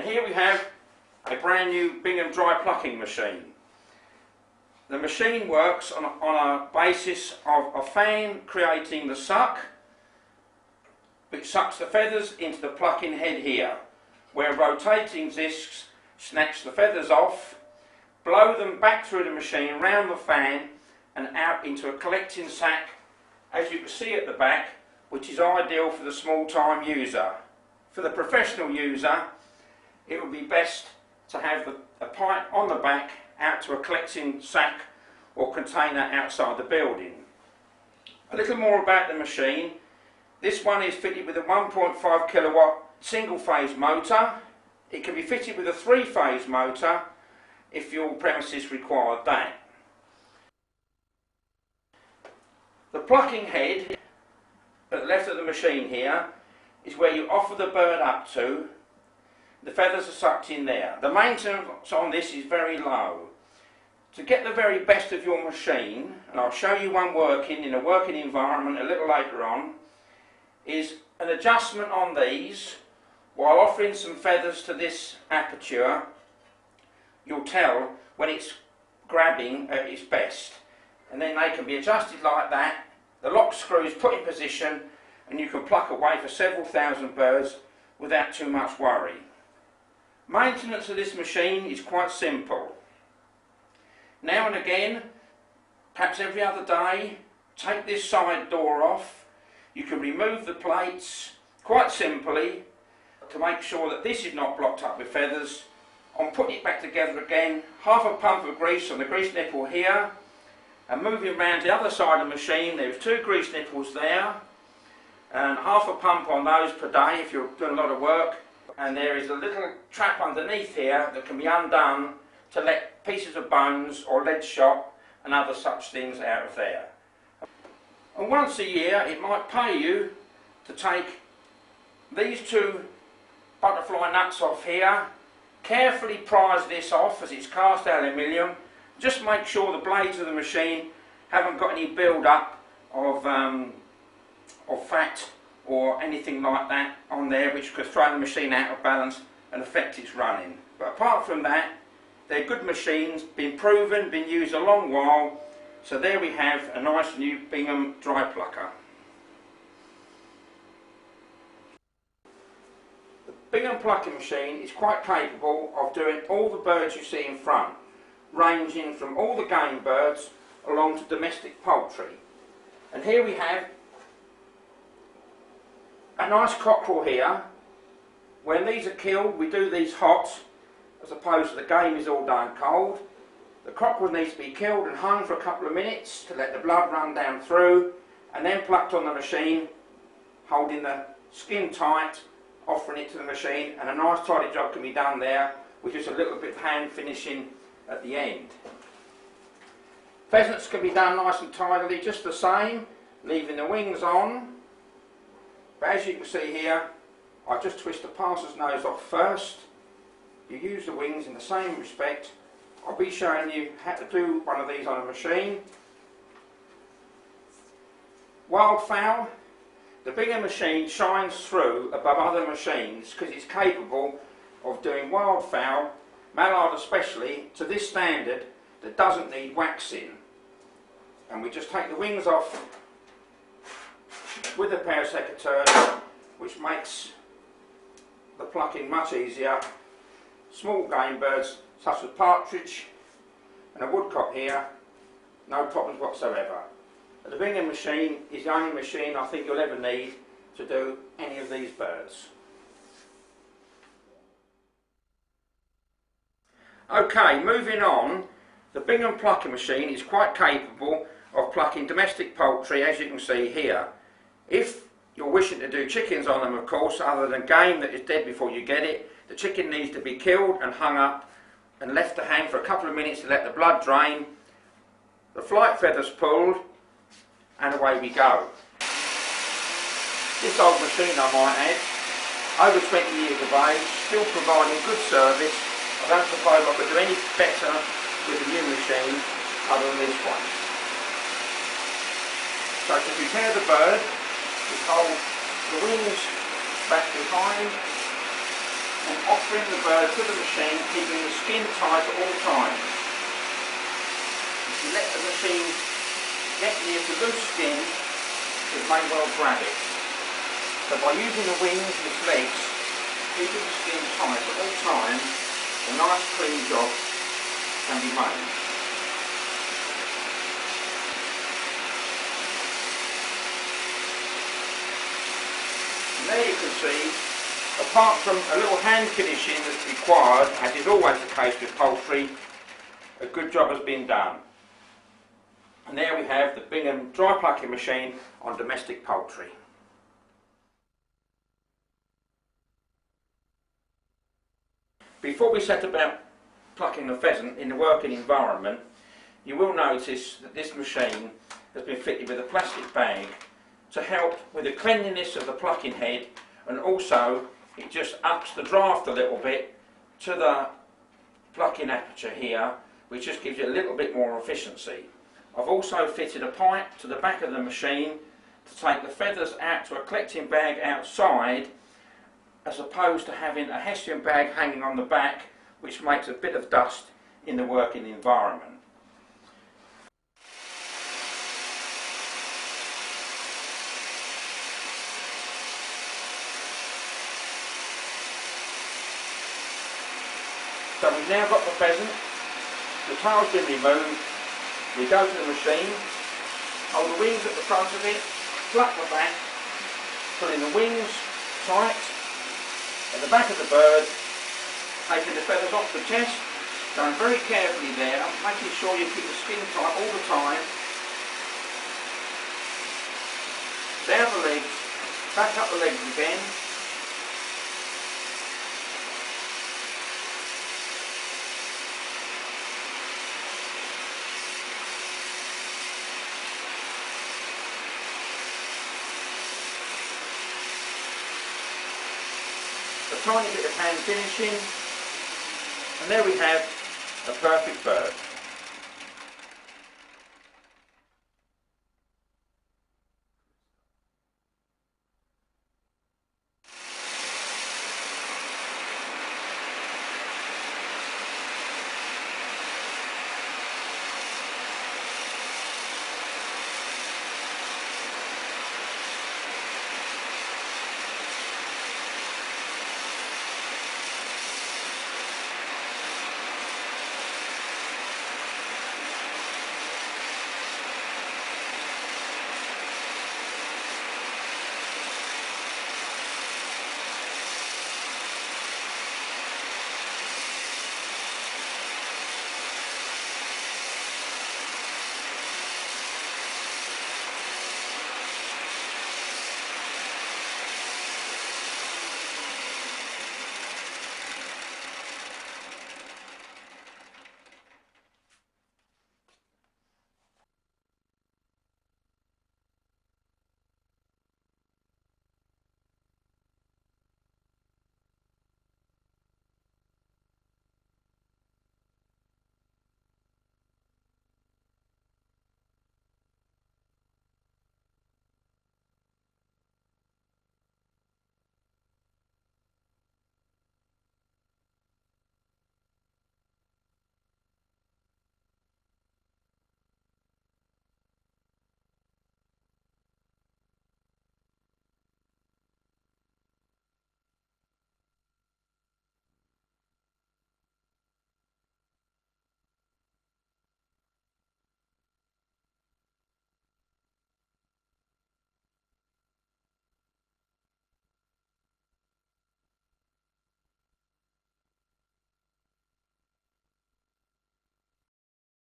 here we have a brand new Bingham dry plucking machine. The machine works on a basis of a fan creating the suck, which sucks the feathers into the plucking head here, where rotating discs snatch the feathers off, blow them back through the machine, round the fan and out into a collecting sack, as you can see at the back, which is ideal for the small-time user. For the professional user, it would be best to have a pipe on the back out to a collecting sack or container outside the building. A little more about the machine. This one is fitted with a 1.5 kilowatt single phase motor. It can be fitted with a 3-phase motor if your premises require that. The plucking head at the left of the machine here is where you offer the bird up to. The feathers are sucked in there. The maintenance on this is very low. To get the very best of your machine, and I'll show you one working in a working environment a little later on, is an adjustment on these while offering some feathers to this aperture. You'll tell when it's grabbing at its best, and then they can be adjusted like that. The lock screw is put in position and you can pluck away for several thousand birds without too much worry. Maintenance of this machine is quite simple. Now and again, perhaps every other day, take this side door off. You can remove the plates quite simply to make sure that this is not blocked up with feathers. On putting it back together again, half a pump of grease on the grease nipple here, and moving around the other side of the machine, there's 2 grease nipples there, and half a pump on those per day if you're doing a lot of work. And there is a little trap underneath here that can be undone to let pieces of bones or lead shot and other such things out of there. And once a year it might pay you to take these 2 butterfly nuts off here, carefully prise this off as it's cast aluminium. Just make sure the blades of the machine haven't got any build up of fat or anything like that on there, which could throw the machine out of balance and affect its running. But apart from that, they're good machines, been proven, been used a long while. So there we have a nice new Bingham dry plucker. The Bingham plucking machine is quite capable of doing all the birds you see in front, ranging from all the game birds along to domestic poultry. And here we have a nice cockerel here. When these are killed, we do these hot, as opposed to the game is all done cold. The cockerel needs to be killed and hung for a couple of minutes to let the blood run down through, and then plucked on the machine, holding the skin tight, offering it to the machine, and a nice tidy job can be done there with just a little bit of hand finishing at the end. Pheasants can be done nice and tidily just the same, leaving the wings on. But as you can see here, I just twist the passer's nose off first. You use the wings in the same respect. I'll be showing you how to do one of these on a machine. Wildfowl, the Bingham machine shines through above other machines because it's capable of doing wildfowl, mallard especially, to this standard that doesn't need waxing. And we just take the wings off with a pair of secateurs, which makes the plucking much easier. Small game birds such as partridge and a woodcock here, no problems whatsoever. But the Bingham machine is the only machine I think you'll ever need to do any of these birds. Okay, moving on, the Bingham plucking machine is quite capable of plucking domestic poultry, as you can see here. If you're wishing to do chickens on them, of course, other than game that is dead before you get it, the chicken needs to be killed and hung up and left to hang for a couple of minutes to let the blood drain, the flight feathers pulled, and away we go. This old machine, I might add, over 20 years of age, still providing good service. I don't suppose I could do any better with the new machine other than this one. So to prepare the bird, we hold the wings back behind, and offering the bird to the machine, keeping the skin tight at all times. If you let the machine get near to loose skin, it may well grab it. So by using the wings and its legs, keeping the skin tight at all times, a nice clean job can be made. And there you can see, apart from a little hand finishing that's required, as is always the case with poultry, a good job has been done. And there we have the Bingham dry plucking machine on domestic poultry. Before we set about plucking the pheasant in the working environment, you will notice that this machine has been fitted with a plastic bag to help with the cleanliness of the plucking head, and also it just ups the draft a little bit to the plucking aperture here, which just gives you a little bit more efficiency. I've also fitted a pipe to the back of the machine to take the feathers out to a collecting bag outside, as opposed to having a hessian bag hanging on the back, which makes a bit of dust in the working environment. So we've now got the pheasant, the tail's been removed, we go to the machine, hold the wings at the front of it, flap the back, pulling the wings tight at the back of the bird, taking the feathers off the chest, going very carefully there, making sure you keep the skin tight all the time. Down the legs, back up the legs again. A tiny bit of hand finishing, and there we have a perfect bird.